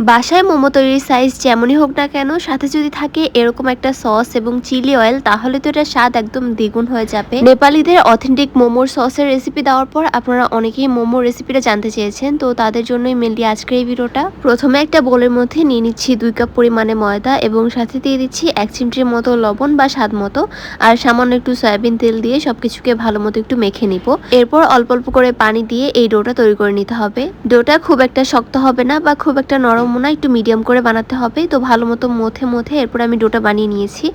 বাসায় মোমো তৈরির সাইজ যেমনই হোক না কেন, সাথে যদি থাকে এরকম একটা সস এবং চিলি অয়েল, তাহলে তো এটার স্বাদ একদম দ্বিগুণ হয়ে যাবে। নেপালিদের অথেন্টিক মোমোর সসের রেসিপি দেওয়ার পর আপনারা অনেকেই মোমোর রেসিপিটা জানতে চেয়েছেন, তো তাদের জন্যই মেনলি আজকের এই ভিডিওটা। প্রথমে একটা বোলের মধ্যে নিয়ে নিচ্ছি 2 কাপ পরিমাণে ময়দা এবং সাথে দিয়ে দিচ্ছি 1 চিমটির মতো লবণ বা স্বাদ মতো, আর সামান্য একটু সয়াবিন তেল দিয়ে সবকিছুকে ভালো মতো একটু মেখে নিব। এরপর অল্প অল্প করে পানি দিয়ে এই ডোটা তৈরি করে নিতে হবে। ডোটা খুব একটা শক্ত হবে না বা খুব একটা নরম না, একটু মিডিয়াম করে বানাতে হবে। তো ভালো মতো মথে এরপর আমি ডোটা বানিয়ে নিয়েছি।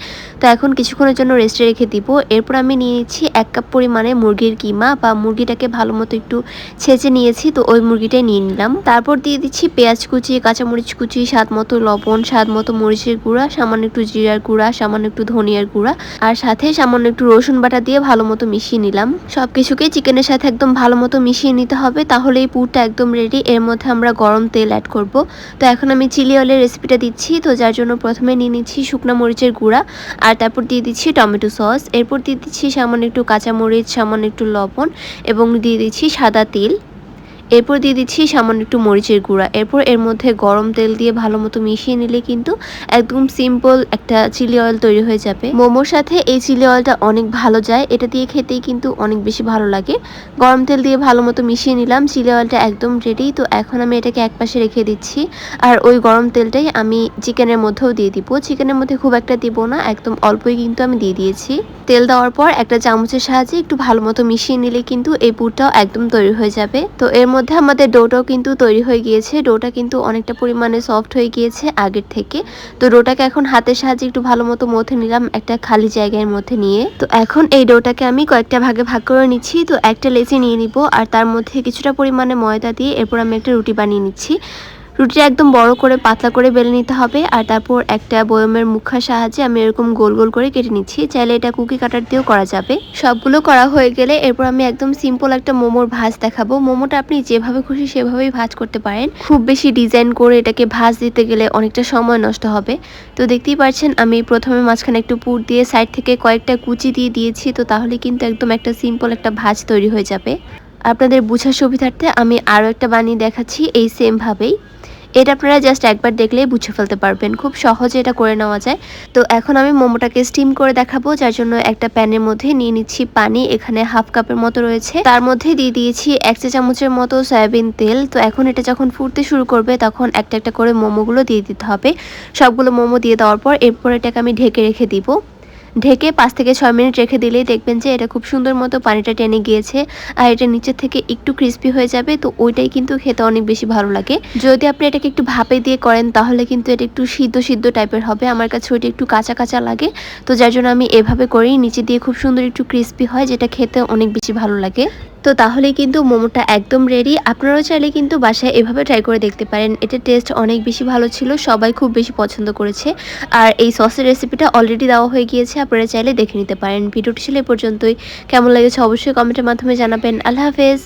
তো এখন কিছুক্ষণের জন্য রেস্টে রেখে দিব। এরপর আমি নিয়ে নিচ্ছি 1 কাপ পরিমাণে মুরগির কিমা বা মুরগিটাকে ভালো মতো একটু ছেঁচে নিয়েছি, তো ওই মুরগিটাই নিয়ে নিলাম। তারপর দিয়ে দিচ্ছি পেঁয়াজ কুচি, কাঁচামরিচ কুচি, স্বাদ মতো লবণ, স্বাদ মতো মরিচের গুঁড়া, সামান্য একটু জিরার গুঁড়া, সামান্য একটু ধনিয়ার গুঁড়া, আর সাথে সামান্য একটু রসুন বাটা দিয়ে ভালো মতো মিশিয়ে নিলাম। সবকিছুকে চিকেনের সাথে একদম ভালো মতো মিশিয়ে নিতে হবে, তাহলে এই পুরটা একদম রেডি। এর মধ্যে আমরা গরম তেল অ্যাড করব। তো এখন আমি চিলি অয়েলের রেসিপিটা দিচ্ছি। তো যার জন্য প্রথমে নিয়ে নিচ্ছি শুকনো মরিচের গুঁড়া, আর তারপর দিয়ে দিচ্ছি টমেটো সস, এরপর দিয়ে দিচ্ছি সামান্য একটু কাঁচামরিচ, সামান্য একটু লবণ এবং দিয়ে দিচ্ছি সাদা তেল। এরপর দিয়ে দিচ্ছি সামান্য একটু মরিচের গুঁড়া। এরপর এর মধ্যে গরম তেল দিয়ে ভালো মতো মিশিয়ে নিলে কিন্তু একদম সিম্পল একটা চিলি অয়েল তৈরি হয়ে যাবে। মোমোর সাথে এই চিলি অয়েলটা অনেক ভালো যায়, এটা দিয়ে খেতেই কিন্তু অনেক বেশি ভালো লাগে। গরম তেল দিয়ে ভালো মতো মিশিয়ে নিলাম, চিলি অয়েলটা একদম রেডি। তো এখন আমি এটাকে একপাশে রেখে দিচ্ছি, আর ওই গরম তেলটাই আমি চিকেনের মধ্যেও দিয়ে দিব। চিকেনের মধ্যে খুব একটা দিব না, একদম অল্পই কিন্তু আমি দিয়ে দিয়েছি। তেল দেওয়ার পর একটা চামচের সাহায্যে একটু ভালো মতো মিশিয়ে নিলে কিন্তু এই পুরটাও একদম তৈরি হয়ে যাবে। তো এর মধ্যে আমাদের ডোটাও কিন্তু তৈরি হয়ে গিয়েছে। ডোটা কিন্তু অনেকটা পরিমাণে সফট হয়ে গিয়েছে আগের থেকে। তো ডোটাকে এখন হাতের সাহায্যে একটু ভালো মতো মথে নিলাম একটা খালি জায়গার মধ্যে নিয়ে। তো এখন এই ডোটাকে আমি কয়েকটা ভাগে ভাগ করে নিচ্ছি। তো একটা লেচি নিয়ে নিব, আর তার মধ্যে কিছুটা পরিমাণে ময়দা দিয়ে এরপর আমি একটা রুটি বানিয়ে নিচ্ছি। রুটিটা একদম বড় করে পাতলা করে বেলে নিতে হবে, আর তারপর একটা বয়মের মুখার সাহায্যে আমি এরকম গোল গোল করে কেটে নিচ্ছি। চাইলে এটা কুকি কাটার দিয়েও করা যাবে। সবগুলো করা হয়ে গেলে এরপর আমি একদম সিম্পল একটা মোমোর ভাজ দেখাবো। মোমোটা আপনি যেভাবে খুশি সেভাবেই ভাজ করতে পারেন। খুব বেশি ডিজাইন করে এটাকে ভাজ দিতে গেলে অনেকটা সময় নষ্ট হবে। তো দেখতেই পাচ্ছেন আমি প্রথমে মাঝখানে একটু পুর দিয়ে সাইড থেকে কয়েকটা কুচি দিয়ে দিয়েছি। তো তাহলে কিন্তু একদম একটা সিম্পল একটা ভাজ তৈরি হয়ে যাবে। আপনাদের বোঝার সুবিধার্থে আমি আরও একটা বানিয়ে দেখাচ্ছি এই সেম ভাবেই। এটা আপনারা জাস্ট একবার দেখলেই বুঝে ফেলতে পারবেন, খুব সহজে এটা করে নেওয়া যায়। তো এখন আমি মোমোটাকে স্টিম করে দেখাবো, যার জন্য একটা প্যানের মধ্যে নিয়ে নিচ্ছি পানি। এখানে হাফ কাপের মতো রয়েছে, তার মধ্যে দিয়ে দিয়েছি 1 চা চামচের মতো সয়াবিন তেল। তো এখন এটা যখন ফুটতে শুরু করবে তখন একটা একটা করে মোমোগুলো দিয়ে দিতে হবে। সবগুলো মোমো দিয়ে দেওয়ার পর এরপর এটাকে আমি ঢেকে রেখে দিব। ঢেকে 5 থেকে 6 মিনিট রেখে দিলেই দেখবেন যে এটা খুব সুন্দর মতো পানিটা টেনে গিয়েছে, আর এটা নিচের থেকে একটু ক্রিস্পি হয়ে যাবে। তো ওইটাই কিন্তু খেতে অনেক বেশি ভালো লাগে। যদি আপনি এটাকে একটু ভাপে দিয়ে করেন তাহলে কিন্তু এটা একটু সিদ্ধ সিদ্ধ টাইপের হবে। আমার কাছে ওইটা একটু কাঁচা কাঁচা লাগে। তো যার জন্য আমি এভাবে করি, নিচে দিয়ে খুব সুন্দর একটু ক্রিস্পি হয়, যেটা খেতে অনেক বেশি ভালো লাগে। তো তাহলেই কিন্তু মোমোটা একদম রেডি। আপনারাও চাইলে কিন্তু বাসায় এভাবে ট্রাই করে দেখতে পারেন। এটার টেস্ট অনেক বেশি ভালো ছিল, সবাই খুব বেশি পছন্দ করেছে। আর এই সসের রেসিপিটা অলরেডি দেওয়া হয়ে গিয়েছে, আপনারা চাইলে দেখে নিতে পারেন। ভিডিওটি ছিল এ পর্যন্তই। কেমন লেগেছে অবশ্যই কমেন্টের মাধ্যমে জানাবেন। আল্লাহ হাফেজ।